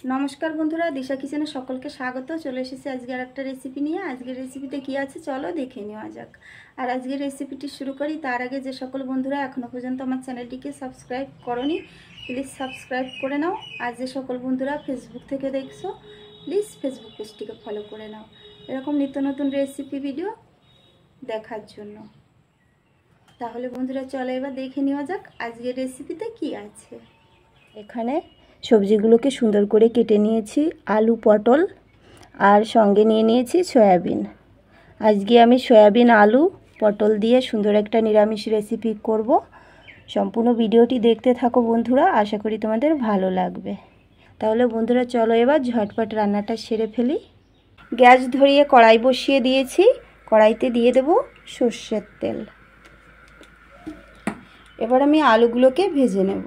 নমস্কার বন্ধুরা, দিশা কিচেনে সকলকে স্বাগত। চলে এসেছি আজকে আর একটা রেসিপি নিয়ে। আজকের রেসিপিতে কি আছে চলো দেখে নেওয়া যাক। আর আজকের রেসিপিটি শুরু করি তার আগে যে সকল বন্ধুরা এখনও পর্যন্ত আমার চ্যানেলটিকে সাবস্ক্রাইব করোনি প্লিজ সাবস্ক্রাইব করে নাও। আর যে সকল বন্ধুরা ফেসবুক থেকে দেখছো প্লিজ ফেসবুক পেজটিকে ফলো করে নাও এরকম নিত্য নতুন রেসিপি ভিডিও দেখার জন্য। তাহলে বন্ধুরা চলো এবার দেখে নেওয়া যাক আজকের রেসিপিতে কি আছে। এখানে সবজিগুলোকে সুন্দর করে কেটে নিয়েছি, আলু পটল আর সঙ্গে নিয়ে নিয়েছি সয়াবিন। আজকে আমি সয়াবিন আলু পটল দিয়ে সুন্দর একটা নিরামিষ রেসিপি করব। সম্পূর্ণ ভিডিওটি দেখতে থাকো বন্ধুরা, আশা করি তোমাদের ভালো লাগবে। তাহলে বন্ধুরা চলো এবার ঝটপট রান্নাটা সেরে ফেলি। গ্যাস ধরিয়ে কড়াই বসিয়ে দিয়েছি, কড়াইতে দিয়ে দেব সর্ষের তেল। এবার আমি আলুগুলোকে ভেজে নেব।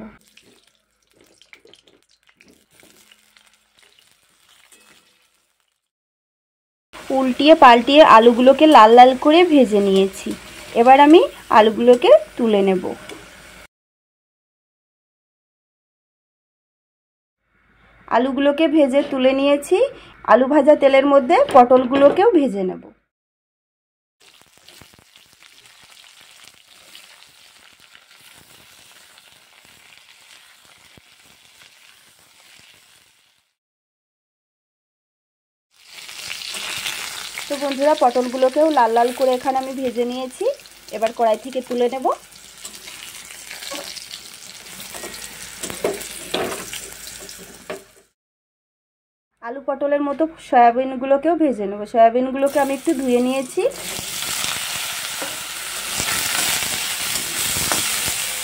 উল্টিয়ে পাল্টিয়ে আলুগুলোকে লাল লাল করে ভেজে নিয়েছি। এবার আমি আলুগুলোকে তুলে নেব। আলুগুলোকে ভেজে তুলে নিয়েছি। আলু ভাজা তেলের মধ্যে পটলগুলোকেও ভেজে নেব। তো বন্ধুরা পটলগুলোকেও লাল লাল করে এখানে আমি ভেজে নিয়েছি। এবার কড়াই থেকে তুলে নেব। আলু পটলের মতো সয়াবিনগুলোকেও ভেজে নেব। সয়াবিনগুলোকে আমি একটু ধুয়ে নিয়েছি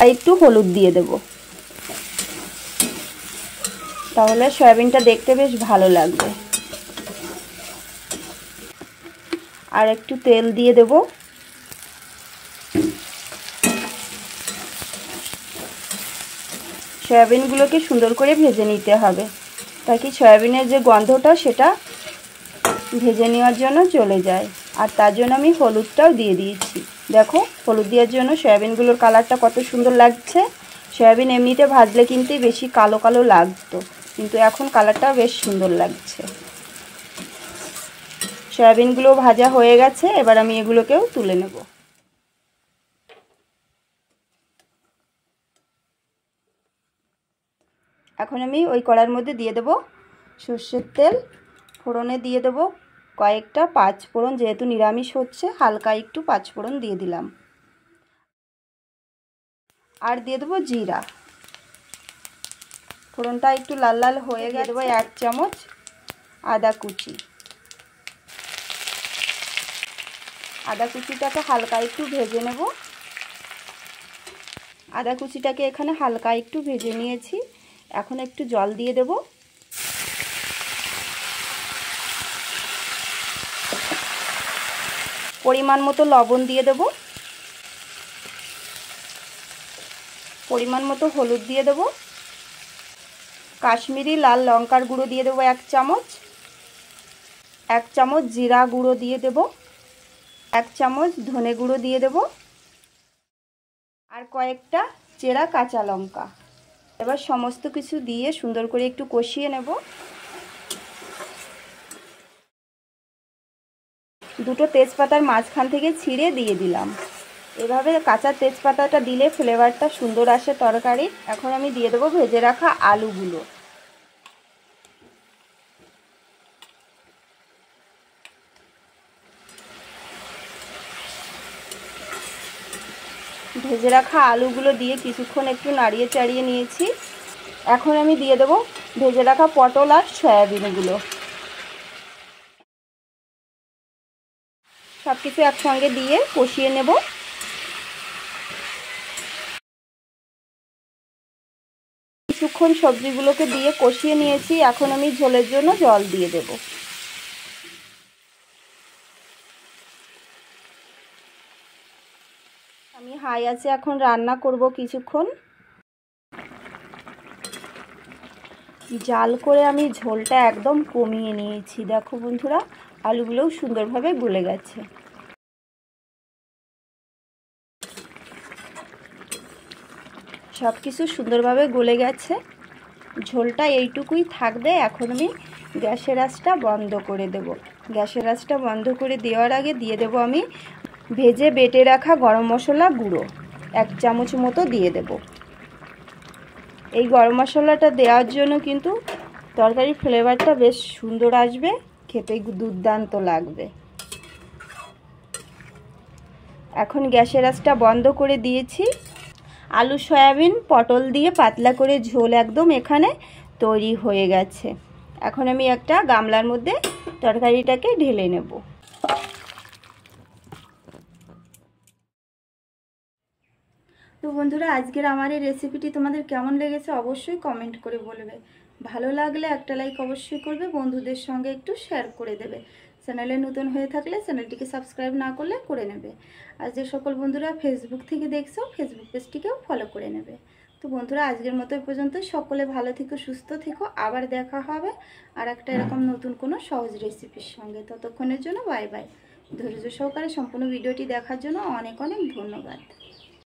আর একটু হলুদ দিয়ে দেব, তাহলে সয়াবিনটা দেখতে বেশ ভালো লাগবে। আর একটু তেল দিয়ে দেব। সয়াবিনগুলোকে সুন্দর করে ভেজে নিতে হবে, তাকে সয়াবিনের যে গন্ধটা সেটা ভেজে নেওয়ার জন্য চলে যায়। আর তার জন্য আমি হলুদটাও দিয়ে দিয়েছি। দেখো হলুদ দেওয়ার জন্য সয়াবিনগুলোর কালারটা কত সুন্দর লাগছে। সয়াবিন এমনিতে ভাজলে কিন্তু বেশি কালো কালো লাগতো, কিন্তু এখন কালারটাও বেশ সুন্দর লাগছে। সয়াবিনগুলো ভাজা হয়ে গেছে, এবার আমি এগুলোকেও তুলে নেব। এখন আমি ওই কড়াইয়ের মধ্যে দিয়ে দেব সর্ষের তেল। ফোড়নে দিয়ে দেব কয়েকটা পাঁচফোড়ন, যেহেতু নিরামিষ হচ্ছে হালকা একটু পাঁচফোড়ন দিয়ে দিলাম। আর দিয়ে দেবো জিরা। ফোড়নটা একটু লাল লাল হয়ে দিয়ে দেবো 1 চামচ আদা কুচি। আদা কুচিটাকে হালকা একটু ভেজে নেব। আদা কুচিটাকে এখানে হালকা একটু ভেজে নিয়েছি। এখন একটু জল দিয়ে দেব। পরিমাণ মতো লবণ দিয়ে দেব। পরিমাণ মতো হলুদ দিয়ে দেব। কাশ্মীরি লাল লঙ্কার গুঁড়ো দিয়ে দেবো 1 চামচ। 1 চামচ জিরা গুঁড়ো দিয়ে দেব। 1 চামচ ধনে গুঁড়ো দিয়ে দেব। আর কয়েকটা চেরা কাঁচা লঙ্কা। এবার সমস্ত কিছু দিয়ে সুন্দর করে একটু কষিয়ে নেব। দুটো তেজপাতার মাঝখান থেকে ছিঁড়ে দিয়ে দিলাম। এভাবে কাঁচা তেজপাতাটা দিলে ফ্লেভারটা সুন্দর আসে তরকারি। এখন আমি দিয়ে দেবো ভেজে রাখা আলুগুলো। ভেজে রাখা আলুগুলো দিয়ে কিছুক্ষণ একটু নাড়িয়ে চাড়িয়ে নিয়েছি। এখন আমি দিয়ে দেবো ভেজে রাখা পটল আর সয়াবিনগুলো। সব কিছু একসঙ্গে দিয়ে কষিয়ে নেব। কিছুক্ষণ সবজিগুলোকে দিয়ে কষিয়ে নিয়েছি। এখন আমি ঝোলের জন্য জল দিয়ে দেব। আমি হাই আছে এখন রান্না করব কিছুক্ষণ। জাল করে আমি ঝোলটা একদম কমিয়ে নিয়েছি। দেখো বন্ধুরা আলুগুলোও সুন্দরভাবে গলে গেছে। সব কিছু সুন্দরভাবে গলে গেছে। ঝোলটা এইটুকুই থাকবে। এখন আমি গ্যাসের আঁচটা বন্ধ করে দেব। গ্যাসের আঁচটা বন্ধ করে দেওয়ার আগে দিয়ে দেব আমি ভেজে বেটে রাখা গরম মশলা গুঁড়ো 1 চামচ মতো দিয়ে দেব। এই গরম মশলাটা দেওয়ার জন্য কিন্তু তরকারির ফ্লেভারটা বেশ সুন্দর আসবে, খেতে দুর্দান্ত লাগবে। এখন গ্যাসের আঁচটা বন্ধ করে দিয়েছি। আলু সয়াবিন পটল দিয়ে পাতলা করে ঝোল একদম এখানে তৈরি হয়ে গেছে। এখন আমি একটা গামলার মধ্যে তরকারিটাকে ঢেলে নেব। তো বন্ধুরা, আজকের আমার এই রেসিপিটি তোমাদের কেমন লেগেছে অবশ্যই কমেন্ট করে বলবে। ভালো লাগলে একটা লাইক অবশ্যই করবে, বন্ধুদের সঙ্গে একটু শেয়ার করে দেবে। চ্যানেলে নতুন হয়ে থাকলে চ্যানেলটিকে সাবস্ক্রাইব না করলে করে নেবে। আর যে সকল বন্ধুরা ফেসবুক থেকে দেখছো ফেসবুক পেজটিকেও ফলো করে নেবে। তো বন্ধুরা, আজকের মতো এই পর্যন্ত। সকলে ভালো থেকো, সুস্থ থেকো। আবার দেখা হবে আর একটা এরকম নতুন কোনো সহজ রেসিপির সঙ্গে। ততক্ষণের জন্য বাই বাই। ধৈর্য সহকারে সম্পূর্ণ ভিডিওটি দেখার জন্য অনেক অনেক ধন্যবাদ।